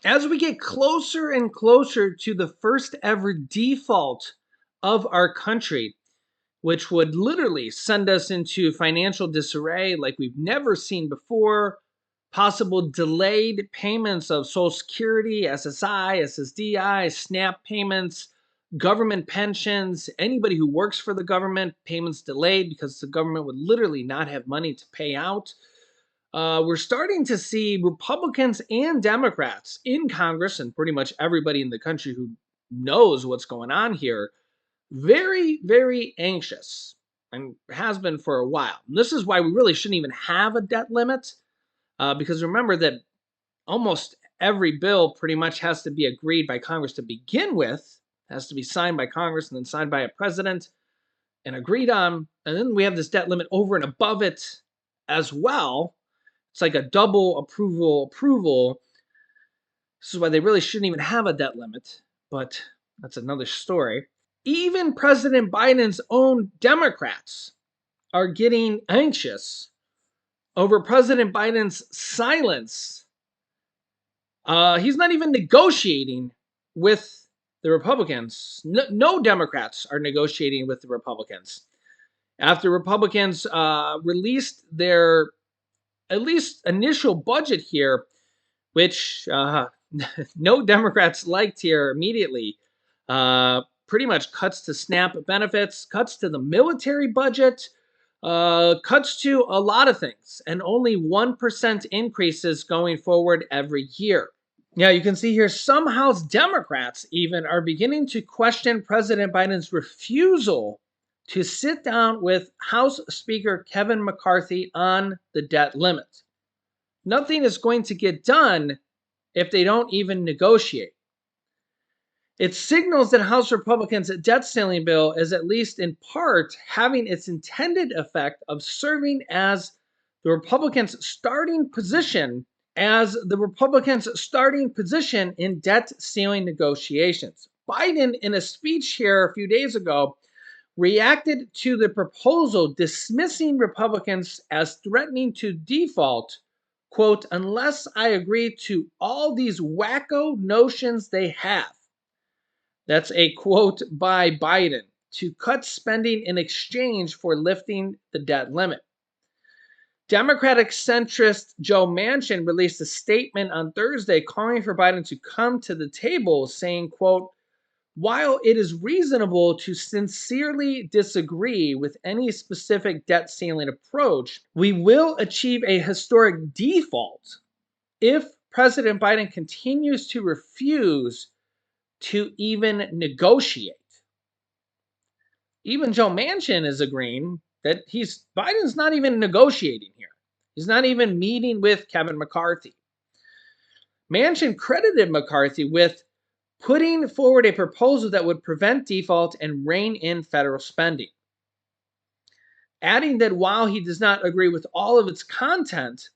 As we get closer and closer to the first ever default of our country, which would literally send us into financial disarray like we've never seen before, possible delayed payments of Social Security, SSI, SSDI, SNAP payments, government pensions, anybody who works for the government, payments delayed because the government would literally not have money to pay out. We're starting to see Republicans and Democrats in Congress and pretty much everybody in the country who knows what's going on here very, very anxious and has been for a while. And this is why we really shouldn't even have a debt limit because remember that almost every bill pretty much has to be agreed by Congress to begin with, has to be signed by Congress and then signed by a president and agreed on. And then we have this debt limit over and above it as well. It's like a double approval. This is why they really shouldn't even have a debt limit, but that's another story. Even President Biden's own Democrats are getting anxious over President Biden's silence. He's not even negotiating with the Republicans. No Democrats are negotiating with the Republicans. After Republicans released their at least initial budget here, which no Democrats liked here immediately, pretty much cuts to SNAP benefits, cuts to the military budget, cuts to a lot of things, and only 1% increases going forward every year. Now, you can see here some House Democrats even are beginning to question President Biden's refusal to sit down with House Speaker Kevin McCarthy on the debt limit. Nothing is going to get done if they don't even negotiate. It signals that House Republicans' debt ceiling bill is at least in part having its intended effect of serving as the Republicans' starting position in debt ceiling negotiations. Biden, in a speech here a few days ago, reacted to the proposal dismissing Republicans as threatening to default, quote, unless I agree to all these wacko notions they have. That's a quote by Biden, to cut spending in exchange for lifting the debt limit. Democratic centrist Joe Manchin released a statement on Thursday calling for Biden to come to the table, saying, quote, while it is reasonable to sincerely disagree with any specific debt ceiling approach, we will achieve a historic default if President Biden continues to refuse to even negotiate. Even Joe Manchin is agreeing that Biden's not even negotiating here. He's not even meeting with Kevin McCarthy. Manchin credited McCarthy with putting forward a proposal that would prevent default and rein in federal spending, adding that while he does not agree with all of its content,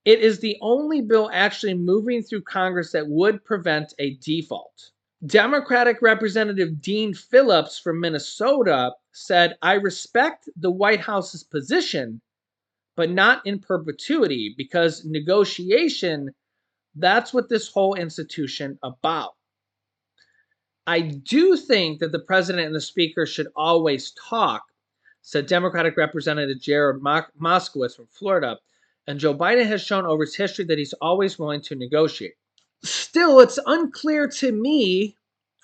it is the only bill actually moving through Congress that would prevent a default. Democratic Representative Dean Phillips from Minnesota said, I respect the White House's position, but not in perpetuity, because negotiation, that's what this whole institution about. I do think that the president and the speaker should always talk, said Democratic Representative Jared Moskowitz from Florida, and Joe Biden has shown over his history that he's always willing to negotiate. Still, it's unclear to me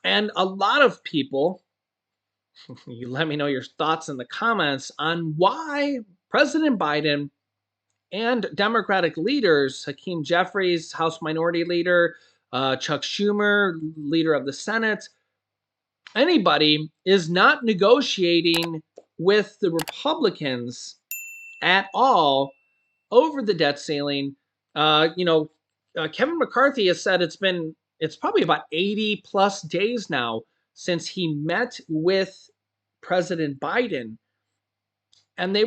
and a lot of people, you let me know your thoughts in the comments on why President Biden and Democratic leaders, Hakeem Jeffries, House Minority Leader, Chuck Schumer, Leader of the Senate, anybody is not negotiating with the Republicans at all over the debt ceiling. Kevin McCarthy has said it's probably about 80 plus days now since he met with President Biden, and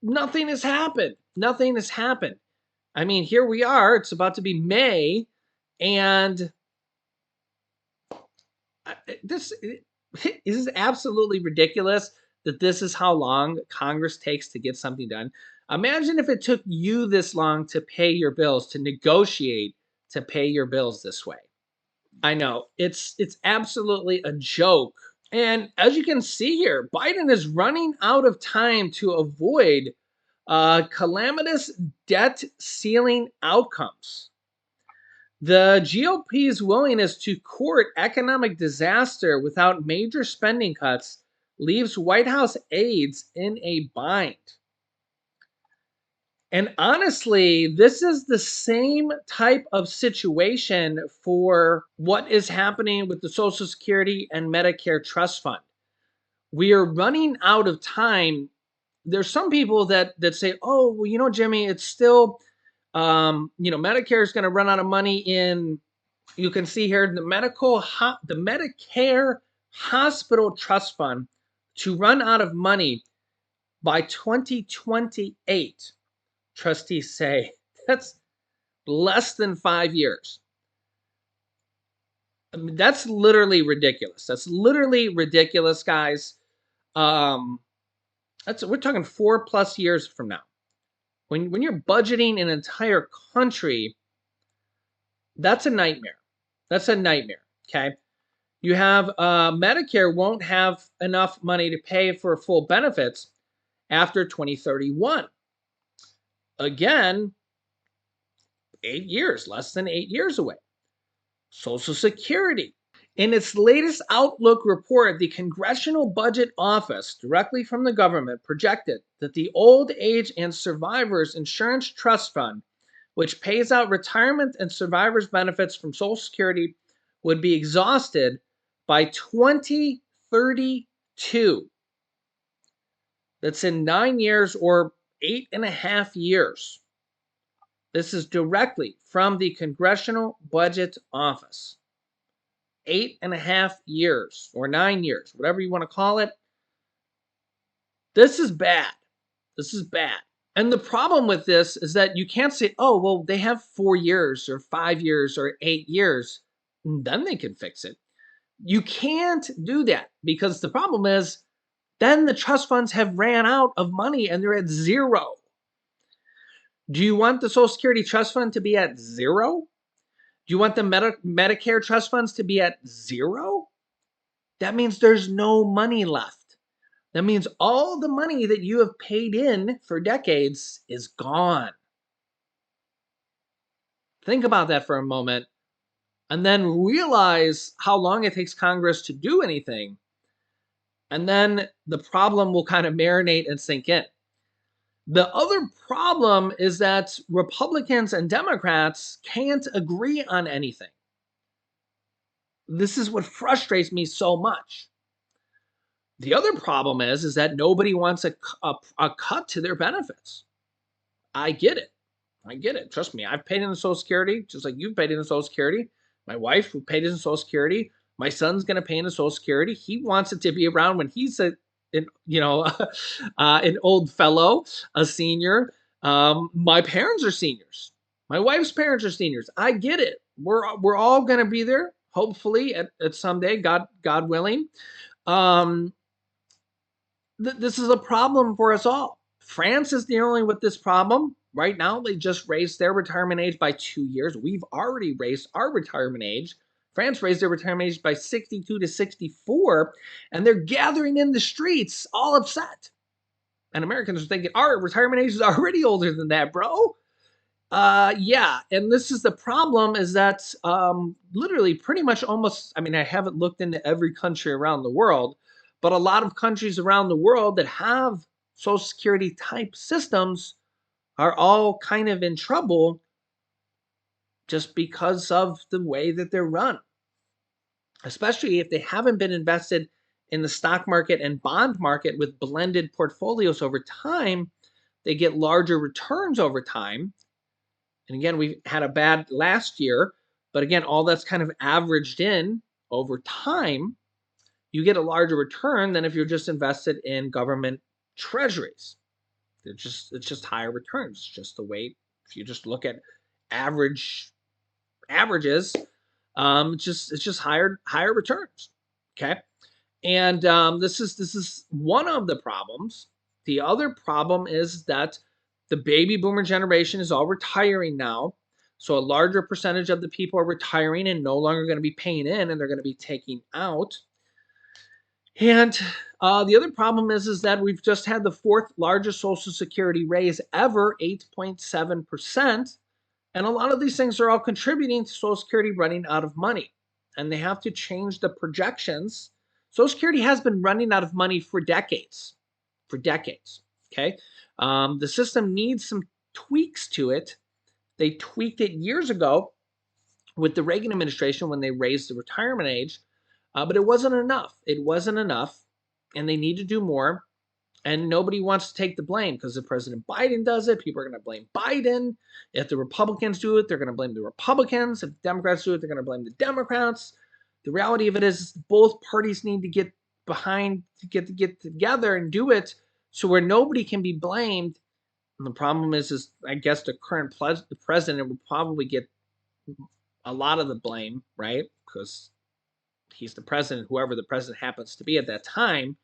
nothing has happened. Nothing has happened. I mean, here we are. It's about to be May, and this is absolutely ridiculous that this is how long Congress takes to get something done. Imagine if it took you this long to pay your bills, to negotiate, to pay your bills this way. I know it's absolutely a joke. And as you can see here, Biden is running out of time to avoid calamitous debt ceiling outcomes. The GOP's willingness to court economic disaster without major spending cuts leaves White House aides in a bind. And honestly, this is the same type of situation for what is happening with the Social Security and Medicare Trust Fund. We are running out of time. There's some people that say, "Oh, well, Jimmy, it's still, Medicare is going to run out of money in." You can see here the Medicare Hospital Trust Fund to run out of money by 2028. Trustees say that's less than 5 years. I mean, that's literally ridiculous. That's literally ridiculous, guys. We're talking 4+ years from now. When you're budgeting an entire country, that's a nightmare. That's a nightmare. Okay. You have Medicare won't have enough money to pay for full benefits after 2031. Again, 8 years, less than 8 years away. Social Security. In its latest Outlook report, the Congressional Budget Office, directly from the government, projected that the Old Age and Survivors Insurance Trust Fund, which pays out retirement and survivors' benefits from Social Security, would be exhausted by 2032. That's in 9 years or 8.5 years. This is directly from the Congressional Budget Office. 8.5 years or 9 years, whatever you want to call it. This is bad. This is bad. And the problem with this is that you can't say, oh, well, they have 4 years or 5 years or 8 years, and then they can fix it. You can't do that because the problem is then the trust funds have ran out of money and they're at zero. Do you want the Social Security Trust Fund to be at zero? Do you want the Medicare trust funds to be at zero? That means there's no money left. That means all the money that you have paid in for decades is gone. Think about that for a moment and then realize how long it takes Congress to do anything. And then the problem will kind of marinate and sink in. The other problem is that Republicans and Democrats can't agree on anything. This is what frustrates me so much. The other problem is that nobody wants a cut to their benefits. I get it. I get it. Trust me, I've paid into Social Security, just like you've paid into Social Security. My wife who paid into Social Security. My son's going to pay into Social Security. He wants it to be around when he's an old fellow, a senior. My parents are seniors. My wife's parents are seniors. I get it. We're all going to be there, hopefully, at someday, God willing. This is a problem for us all. France is dealing with this problem. Right now, they just raised their retirement age by 2 years. We've already raised our retirement age. France raised their retirement age by 62 to 64, and they're gathering in the streets all upset. And Americans are thinking, our retirement age is already older than that, bro. Yeah, and this is the problem is that literally pretty much almost, I haven't looked into every country around the world, but a lot of countries around the world that have Social Security type systems are all kind of in trouble just because of the way that they're run, especially if they haven't been invested in the stock market and bond market with blended portfolios over time. They get larger returns over time. And again, we had a bad last year, but again, all that's kind of averaged in over time. You get a larger return than if you're just invested in government treasuries. It's just higher returns. It's just the way. If you just look at averages, it's just higher returns. Okay, and this is one of the problems. The other problem is that the baby boomer generation is all retiring now. So a larger percentage of the people are retiring and no longer going to be paying in, and they're going to be taking out. And the other problem is that we've just had the fourth largest Social Security raise ever, 8.7%. And a lot of these things are all contributing to Social Security running out of money. And they have to change the projections. Social Security has been running out of money for decades. For decades. Okay. The system needs some tweaks to it. They tweaked it years ago with the Reagan administration when they raised the retirement age, but it wasn't enough. It wasn't enough, and they need to do more. And nobody wants to take the blame because if President Biden does it, people are going to blame Biden. If the Republicans do it, they're going to blame the Republicans. If the Democrats do it, they're going to blame the Democrats. The reality of it is both parties need to get behind, to get together and do it so where nobody can be blamed. And the problem is I guess the current president will probably get a lot of the blame, right? Because he's the president, whoever the president happens to be at that time.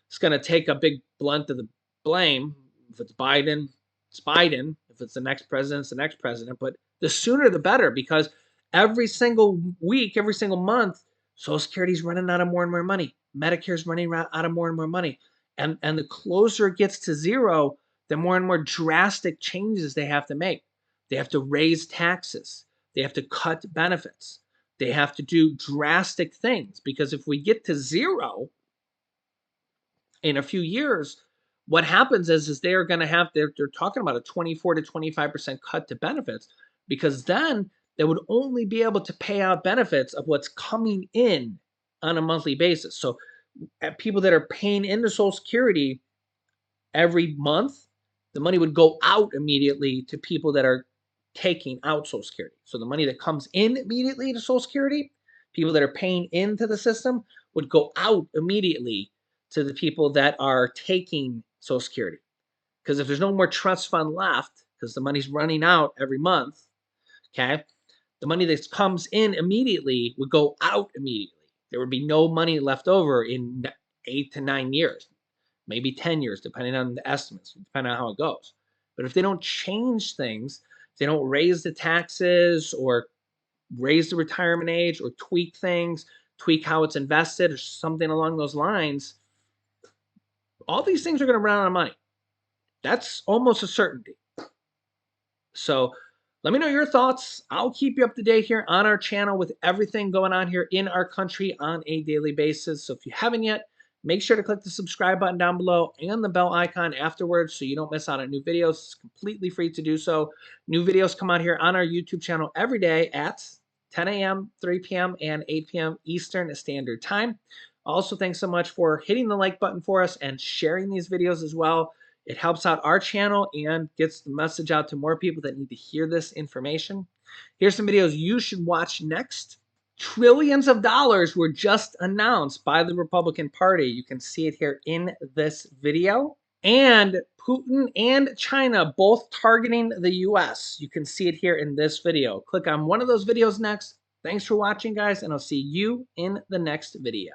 It's going to take a big blunt of the blame. If it's Biden, it's Biden. If it's the next president, it's the next president. But the sooner the better, because every single week, every single month, Social Security's running out of more and more money. Medicare's running out of more and more money. And the closer it gets to zero, the more and more drastic changes they have to make. They have to raise taxes. They have to cut benefits. They have to do drastic things, because if we get to zero in a few years, what happens is they are going to have, they're talking about a 24 to 25% cut to benefits, because then they would only be able to pay out benefits of what's coming in on a monthly basis. So people that are paying into Social Security every month, the money would go out immediately to people that are taking out Social Security. So the money that comes in immediately to Social Security, people that are paying into the system, would go out immediately to the people that are taking Social Security. Because if there's no more trust fund left, because the money's running out every month, okay, the money that comes in immediately would go out immediately. There would be no money left over in 8 to 9 years, maybe 10 years, depending on the estimates, depending on how it goes. But if they don't change things, if they don't raise the taxes or raise the retirement age or tweak things, tweak how it's invested or something along those lines, all these things are going to run out of money. That's almost a certainty. So let me know your thoughts. I'll keep you up to date here on our channel with everything going on here in our country on a daily basis. So if you haven't yet, make sure to click the subscribe button down below and the bell icon afterwards so you don't miss out on new videos. It's completely free to do so. New videos come out here on our YouTube channel every day at 10 a.m., 3 p.m., and 8 p.m. Eastern Standard Time. Also, thanks so much for hitting the like button for us and sharing these videos as well. It helps out our channel and gets the message out to more people that need to hear this information. Here's some videos you should watch next. Trillions of dollars were just announced by the Republican Party. You can see it here in this video. And Putin and China both targeting the US. You can see it here in this video. Click on one of those videos next. Thanks for watching, guys, and I'll see you in the next video.